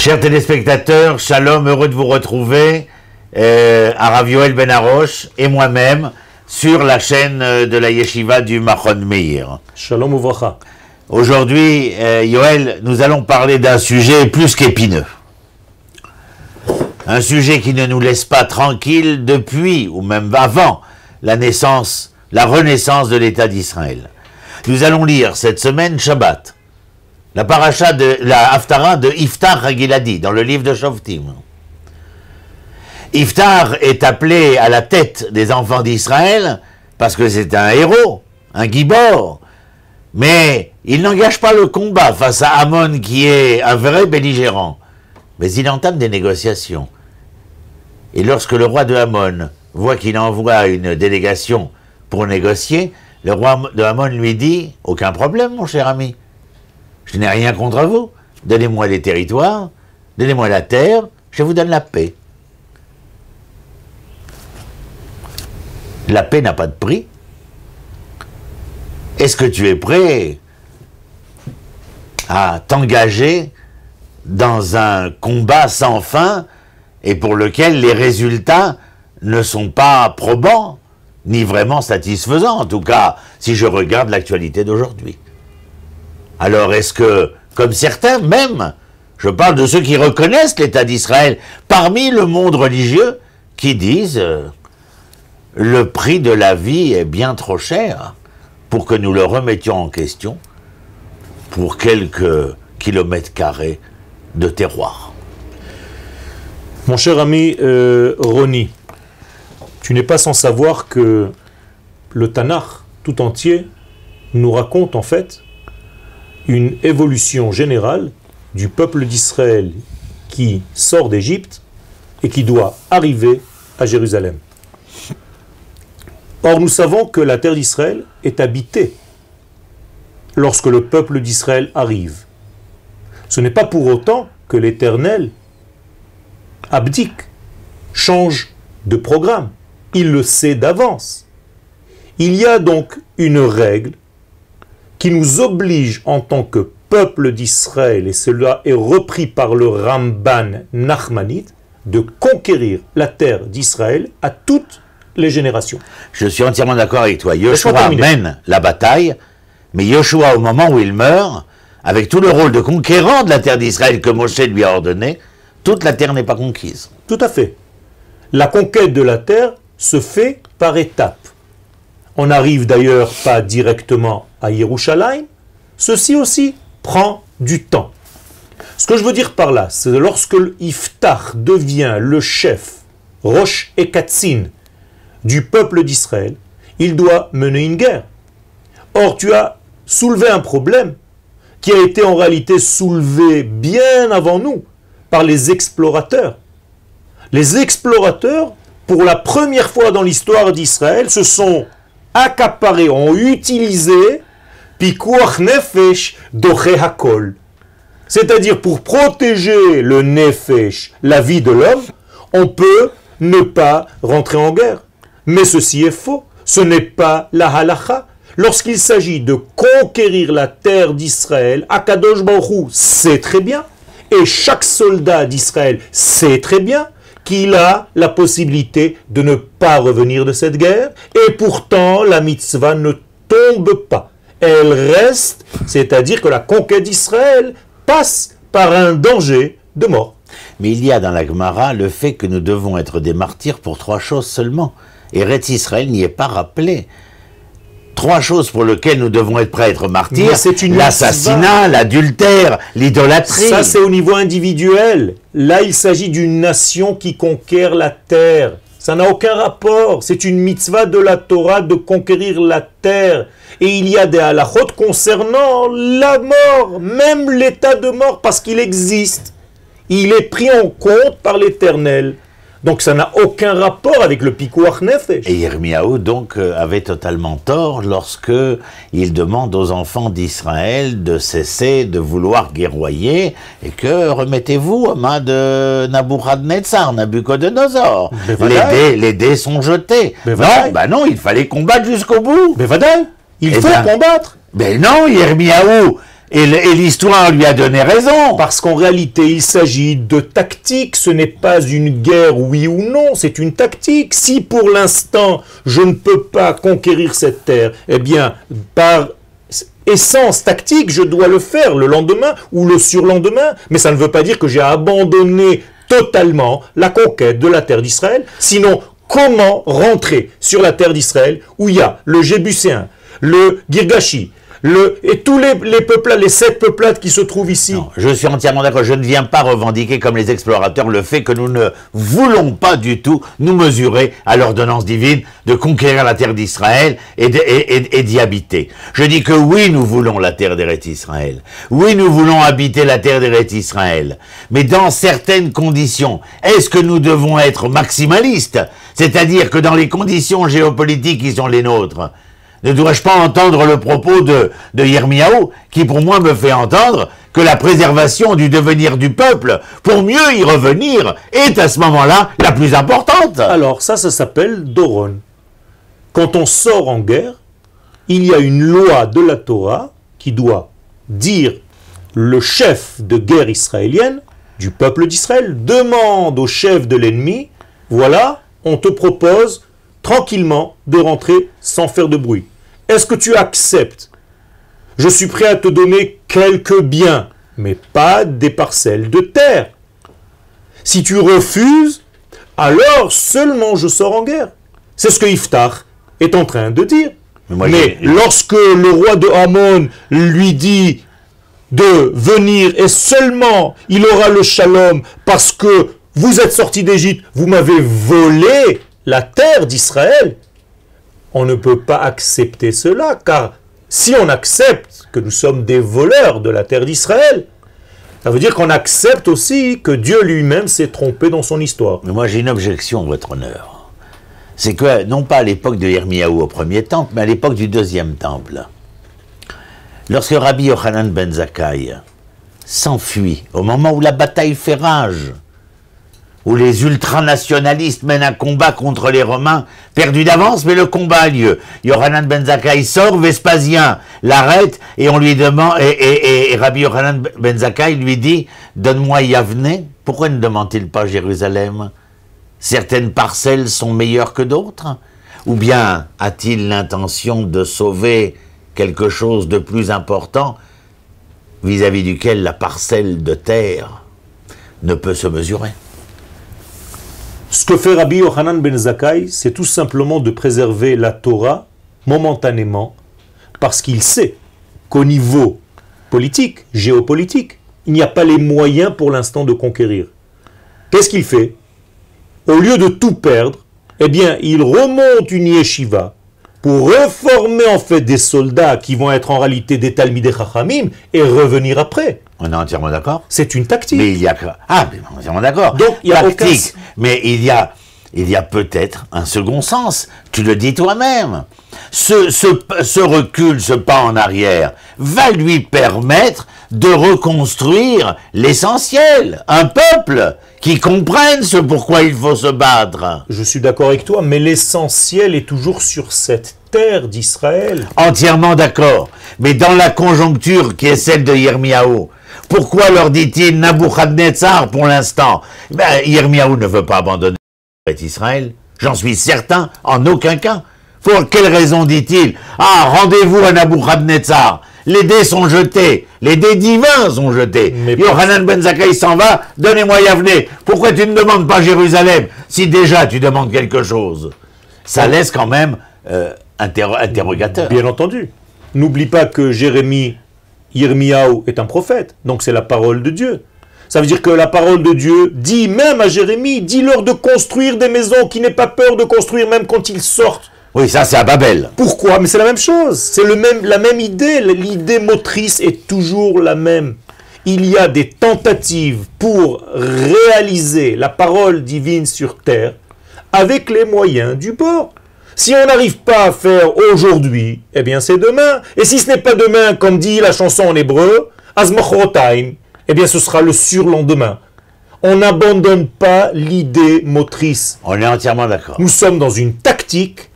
Chers téléspectateurs, shalom, heureux de vous retrouver, Arav Yoel Ben Arosh et moi-même, sur la chaîne de la Yeshiva du Machon Meir. Shalom uvracha. Aujourd'hui, Yoel, nous allons parler d'un sujet plus qu'épineux. Un sujet qui ne nous laisse pas tranquilles depuis, ou même avant, la renaissance de l'État d'Israël. Nous allons lire cette semaine Shabbat, la paracha de la Haftara de Iftar Hagiladi, dans le livre de Shoftim. Iftar est appelé à la tête des enfants d'Israël parce que c'est un héros, un gibor, mais il n'engage pas le combat face à Amon qui est un vrai belligérant, mais il entame des négociations. Et lorsque le roi de Amon voit qu'il envoie une délégation pour négocier, le roi de Amon lui dit « Aucun problème, mon cher ami. Je n'ai rien contre vous. Donnez-moi les territoires, donnez-moi la terre, je vous donne la paix. » La paix n'a pas de prix. Est-ce que tu es prêt à t'engager dans un combat sans fin et pour lequel les résultats ne sont pas probants, ni vraiment satisfaisants, en tout cas, si je regarde l'actualité d'aujourd'hui? Alors est-ce que, comme certains même, je parle de ceux qui reconnaissent l'État d'Israël, parmi le monde religieux, qui disent le prix de la vie est bien trop cher pour que nous le remettions en question pour quelques kilomètres carrés de terroir. Mon cher ami Roni, tu n'es pas sans savoir que le Tanakh tout entier nous raconte en fait une évolution générale du peuple d'Israël qui sort d'Égypte et qui doit arriver à Jérusalem. Or, nous savons que la terre d'Israël est habitée lorsque le peuple d'Israël arrive. Ce n'est pas pour autant que l'Éternel abdique, change de programme. Il le sait d'avance. Il y a donc une règle qui nous oblige en tant que peuple d'Israël, et cela est repris par le Ramban Nachmanide, de conquérir la terre d'Israël à toutes les générations. Je suis entièrement d'accord avec toi. Yoshua mène la bataille, mais Yoshua, au moment où il meurt, avec tout le rôle de conquérant de la terre d'Israël que Moshe lui a ordonné, toute la terre n'est pas conquise. Tout à fait. La conquête de la terre se fait par étapes. On n'arrive d'ailleurs pas directement à Yerushalayim. Ceci aussi prend du temps. Ce que je veux dire par là, c'est que lorsque Iftar devient le chef, Rosh et Katzin, du peuple d'Israël, il doit mener une guerre. Or, tu as soulevé un problème qui a été en réalité soulevé bien avant nous par les explorateurs. Les explorateurs, pour la première fois dans l'histoire d'Israël, se sont accaparés, ont utilisé Pikuach Nefesh Doche Hakol. C'est-à-dire, pour protéger le Nefesh, la vie de l'homme, on peut ne pas rentrer en guerre. Mais ceci est faux. Ce n'est pas la halacha. Lorsqu'il s'agit de conquérir la terre d'Israël, Akadosh Baruch Hu sait très bien, et chaque soldat d'Israël sait très bien, qu'il a la possibilité de ne pas revenir de cette guerre, et pourtant la mitzvah ne tombe pas. Elle reste, c'est-à-dire que la conquête d'Israël passe par un danger de mort. Mais il y a dans la Gemara le fait que nous devons être des martyrs pour 3 choses seulement. Et Eretz Israël n'y est pas rappelé. 3 choses pour lesquelles nous devons être prêts à être martyrs: l'assassinat, l'adultère, l'idolâtrie. Ça, c'est au niveau individuel. Là, il s'agit d'une nation qui conquiert la terre. Ça n'a aucun rapport. C'est une mitzvah de la Torah de conquérir la terre. Et il y a des halachot concernant la mort, même l'état de mort, parce qu'il existe. Il est pris en compte par l'Éternel. Donc ça n'a aucun rapport avec le Pikuach Nefesh. Et Yirmiyahu donc avait totalement tort lorsque il demande aux enfants d'Israël de cesser de vouloir guerroyer et que remettez-vous aux mains de Nabuchodonosor, Nabucodonosor. Les dés sont jetés. Non, il fallait combattre jusqu'au bout. Il faut combattre. Mais non, Yirmiyahu, Et l'histoire lui a donné raison. Parce qu'en réalité, il s'agit de tactique. Ce n'est pas une guerre, oui ou non, c'est une tactique. Si pour l'instant, je ne peux pas conquérir cette terre, eh bien, par essence tactique, je dois le faire le lendemain ou le surlendemain. Mais ça ne veut pas dire que j'ai abandonné totalement la conquête de la terre d'Israël. Sinon, comment rentrer sur la terre d'Israël où il y a le Jébuséen, le Girgashi, et tous les peuplades, les 7 peuplades qui se trouvent ici. Non, je suis entièrement d'accord. Je ne viens pas revendiquer comme les explorateurs le fait que nous ne voulons pas du tout nous mesurer à l'ordonnance divine de conquérir la terre d'Israël et d'y habiter. Je dis que oui, nous voulons la terre d'Eretz Israël. Oui, nous voulons habiter la terre d'Eretz Israël. Mais dans certaines conditions, est-ce que nous devons être maximalistes? C'est-à-dire que dans les conditions géopolitiques qui sont les nôtres, ne dois-je pas entendre le propos de Yirmiyahu, qui pour moi me fait entendre que la préservation du devenir du peuple, pour mieux y revenir, est à ce moment-là la plus importante? Alors ça s'appelle Doron. Quand on sort en guerre, il y a une loi de la Torah qui doit dire le chef de guerre israélienne, du peuple d'Israël, demande au chef de l'ennemi, voilà, on te propose tranquillement de rentrer sans faire de bruit. Est-ce que tu acceptes? Je suis prêt à te donner quelques biens, mais pas des parcelles de terre. Si tu refuses, alors seulement je sors en guerre. C'est ce que Iftach est en train de dire. Mais lorsque le roi de Hamon lui dit de venir et seulement il aura le shalom parce que vous êtes sortis d'Égypte, vous m'avez volé la terre d'Israël, on ne peut pas accepter cela, car si on accepte que nous sommes des voleurs de la terre d'Israël, ça veut dire qu'on accepte aussi que Dieu lui-même s'est trompé dans son histoire. Mais moi j'ai une objection, votre honneur. C'est que, non pas à l'époque de Yirmiyahu au premier temple, mais à l'époque du deuxième temple, lorsque Rabbi Yochanan ben Zakkai s'enfuit, au moment où la bataille fait rage, où les ultranationalistes mènent un combat contre les Romains, perdu d'avance, mais le combat a lieu. Yochanan ben Zakkai sort, Vespasien l'arrête, et on lui demande, et Rabbi Yochanan ben Zakkai lui dit, donne-moi Yavne. Pourquoi ne demande-t-il pas Jérusalem? Certaines parcelles sont meilleures que d'autres? Ou bien a-t-il l'intention de sauver quelque chose de plus important, vis-à-vis duquel la parcelle de terre ne peut se mesurer? Ce que fait Rabbi Yochanan ben Zakkai, c'est tout simplement de préserver la Torah momentanément, parce qu'il sait qu'au niveau politique, géopolitique, il n'y a pas les moyens pour l'instant de conquérir. Qu'est-ce qu'il fait? Au lieu de tout perdre, eh bien, il remonte une yeshiva pour reformer en fait des soldats qui vont être en réalité des Talmidei Chachamim et revenir après. On est entièrement d'accord. C'est une tactique. Mais il y a que... Ah, mais on est entièrement d'accord. Donc, il y a tactique. Mais il y a peut-être un second sens. Tu le dis toi-même. Ce recul, ce pas en arrière, va lui permettre de reconstruire l'essentiel. Un peuple qui comprenne ce pourquoi il faut se battre. Je suis d'accord avec toi, mais l'essentiel est toujours sur cette terre d'Israël. Entièrement d'accord. Mais dans la conjoncture qui est celle de Yirmiyahu, pourquoi leur dit-il Nabuchodonosor pour l'instant? Yirmiyahu ne veut pas abandonner Israël. J'en suis certain, en aucun cas. Pour quelle raison dit-il? Ah, rendez-vous à Nabuchodonosor. Les dés sont jetés. Les dés divins sont jetés. Yochanan ben Zakkai s'en va. Donnez-moi Yavne. Pourquoi tu ne demandes pas Jérusalem si déjà tu demandes quelque chose? Ça laisse quand même interrogateur. Bien entendu. N'oublie pas que Yirmiyahu est un prophète. Donc c'est la parole de Dieu. Ça veut dire que la parole de Dieu dit même à Jérémie, dis-leur de construire des maisons, qui n'aient pas peur de construire même quand ils sortent. Oui, ça c'est à Babel. Pourquoi? Mais c'est la même chose. C'est la même idée. L'idée motrice est toujours la même. Il y a des tentatives pour réaliser la parole divine sur terre avec les moyens du bord. Si on n'arrive pas à faire aujourd'hui, eh bien c'est demain. Et si ce n'est pas demain, comme dit la chanson en hébreu, Azmachrotaim, eh bien ce sera le surlendemain. On n'abandonne pas l'idée motrice. On est entièrement d'accord. Nous sommes dans une tactique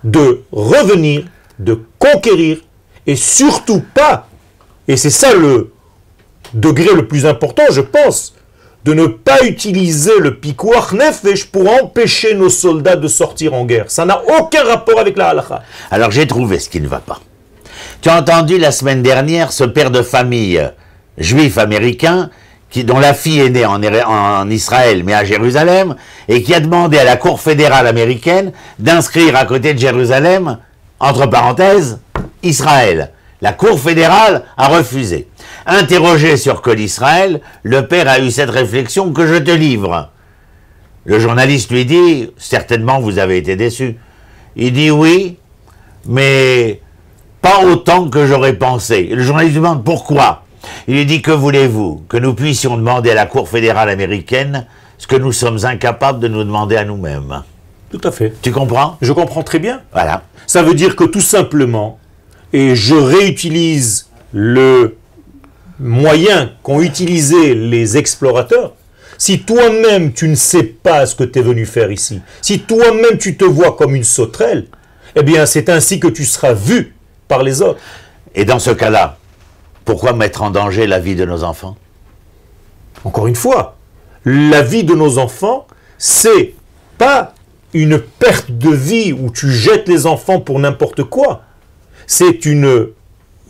de revenir, de conquérir, et surtout pas et c'est ça le degré le plus important, je pense, de ne pas utiliser le pikuach nefesh pour empêcher nos soldats de sortir en guerre. Ça n'a aucun rapport avec la halakha. Alors j'ai trouvé ce qui ne va pas. Tu as entendu la semaine dernière ce père de famille juif américain dont la fille est née en Israël mais à Jérusalem et qui a demandé à la Cour fédérale américaine d'inscrire à côté de Jérusalem, entre parenthèses, Israël. La Cour fédérale a refusé. Interrogé sur Kol Israël, le père a eu cette réflexion que je te livre. Le journaliste lui dit, certainement vous avez été déçu. Il dit oui, mais pas autant que j'aurais pensé. Et le journaliste lui demande pourquoi. Il lui dit, que voulez-vous? Que nous puissions demander à la Cour fédérale américaine ce que nous sommes incapables de nous demander à nous-mêmes. Tout à fait. Tu comprends? Je comprends très bien. Voilà. Ça veut dire que tout simplement, et je réutilise le moyen qu'ont utilisé les explorateurs, si toi-même tu ne sais pas ce que tu es venu faire ici, si toi-même tu te vois comme une sauterelle, eh bien c'est ainsi que tu seras vu par les autres. Et dans ce cas-là, pourquoi mettre en danger la vie de nos enfants? Encore une fois, la vie de nos enfants, c'est pas une perte de vie où tu jettes les enfants pour n'importe quoi. C'est une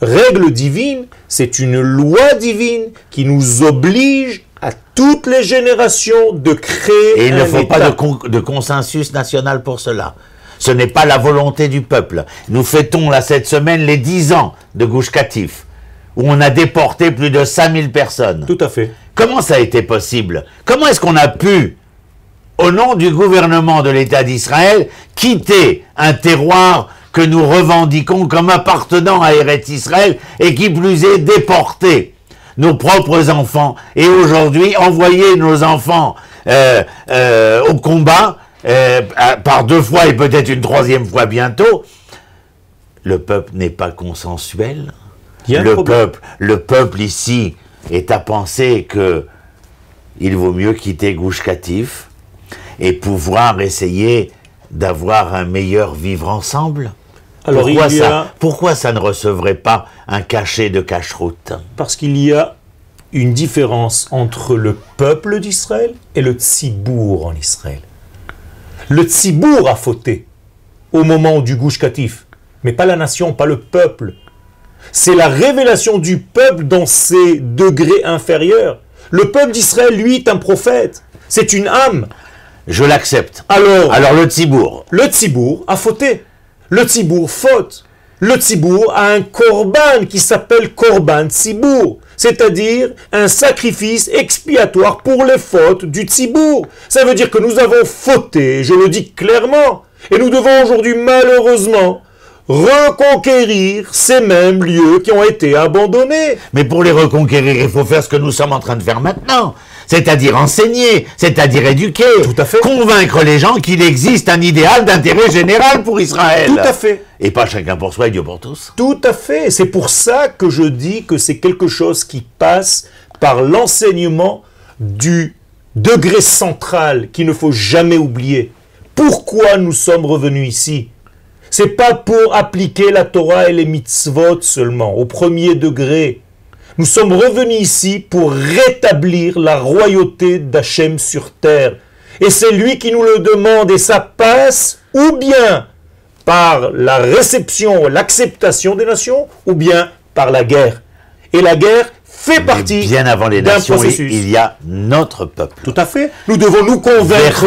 règle divine, c'est une loi divine qui nous oblige à toutes les générations de créer Et il ne faut État. pas de consensus national pour cela. Ce n'est pas la volonté du peuple. Nous fêtons là cette semaine les 10 ans de Gush Katif, où on a déporté plus de 5000 personnes. Tout à fait. Comment ça a été possible? Comment est-ce qu'on a pu, au nom du gouvernement de l'État d'Israël, quitter un terroir que nous revendiquons comme appartenant à Eretz Israël et qui plus est déporter nos propres enfants et aujourd'hui envoyer nos enfants au combat par 2 fois et peut-être une 3e fois bientôt? Le peuple n'est pas consensuel. Le peuple ici est à penser que il vaut mieux quitter Gush Katif et pouvoir essayer d'avoir un meilleur vivre ensemble. Alors pourquoi ça ne recevrait pas un cachet de cache-route? Parce qu'il y a une différence entre le peuple d'Israël et le tzibour en Israël. Le tzibour a fauté au moment du Gush Katif, mais pas la nation, pas le peuple. C'est la révélation du peuple dans ses degrés inférieurs. Le peuple d'Israël, lui, est un prophète. C'est une âme. Je l'accepte. Alors le tzibour. Le tzibour a fauté. Le tzibour faute. Le tzibour a un korban qui s'appelle korban tzibour, c'est-à-dire un sacrifice expiatoire pour les fautes du tzibour. Ça veut dire que nous avons fauté, je le dis clairement, et nous devons aujourd'hui malheureusement reconquérir ces mêmes lieux qui ont été abandonnés. Mais pour les reconquérir, il faut faire ce que nous sommes en train de faire maintenant. C'est-à-dire enseigner, c'est-à-dire éduquer, Tout à fait. Convaincre les gens qu'il existe un idéal d'intérêt général pour Israël. Tout à fait. Et pas chacun pour soi et Dieu pour tous. Tout à fait. C'est pour ça que je dis que c'est quelque chose qui passe par l'enseignement du degré central qu'il ne faut jamais oublier. Pourquoi nous sommes revenus ici? C'est pas pour appliquer la Torah et les mitzvot seulement, au premier degré. Nous sommes revenus ici pour rétablir la royauté d'Hachem sur terre. Et c'est lui qui nous le demande, et ça passe ou bien par la réception, l'acceptation des nations, ou bien par la guerre. Et la guerre fait partie bien avant les d'un nations, processus. il y a notre peuple. Tout à fait. Nous devons nous convaincre.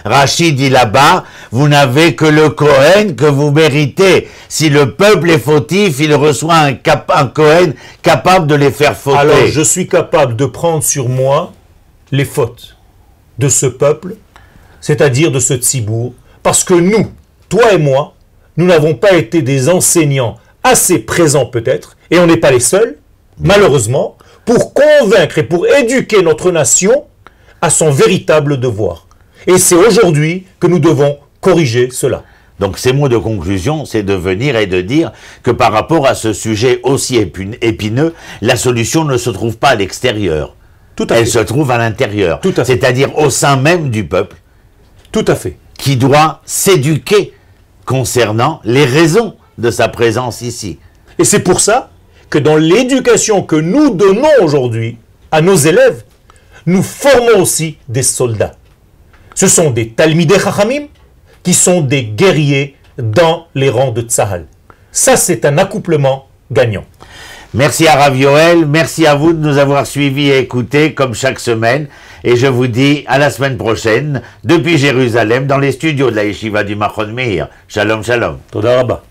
Rachid dit là-bas, vous n'avez que le Kohen que vous méritez. Si le peuple est fautif, il reçoit un Kohen capable de les faire fauter. Alors je suis capable de prendre sur moi les fautes de ce peuple, c'est-à-dire de ce tzibour, parce que nous, toi et moi, nous n'avons pas été des enseignants assez présents peut-être, et on n'est pas les seuls, malheureusement, pour convaincre et pour éduquer notre nation à son véritable devoir. Et c'est aujourd'hui que nous devons corriger cela. Donc ces mots de conclusion, c'est de venir et de dire que par rapport à ce sujet aussi épineux, la solution ne se trouve pas à l'extérieur. Tout à fait. Elle se trouve à l'intérieur. Tout à fait. C'est-à-dire au sein même du peuple. Tout à fait. Qui doit s'éduquer concernant les raisons de sa présence ici. Et c'est pour ça que dans l'éducation que nous donnons aujourd'hui à nos élèves, nous formons aussi des soldats. Ce sont des Talmidei Chachamim qui sont des guerriers dans les rangs de Tzahal. Ça, c'est un accouplement gagnant. Merci à Rav Yoel, merci à vous de nous avoir suivis et écoutés comme chaque semaine. Et je vous dis à la semaine prochaine, depuis Jérusalem, dans les studios de la Yeshiva du Machon Meir. Shalom, shalom. Toda Rabba.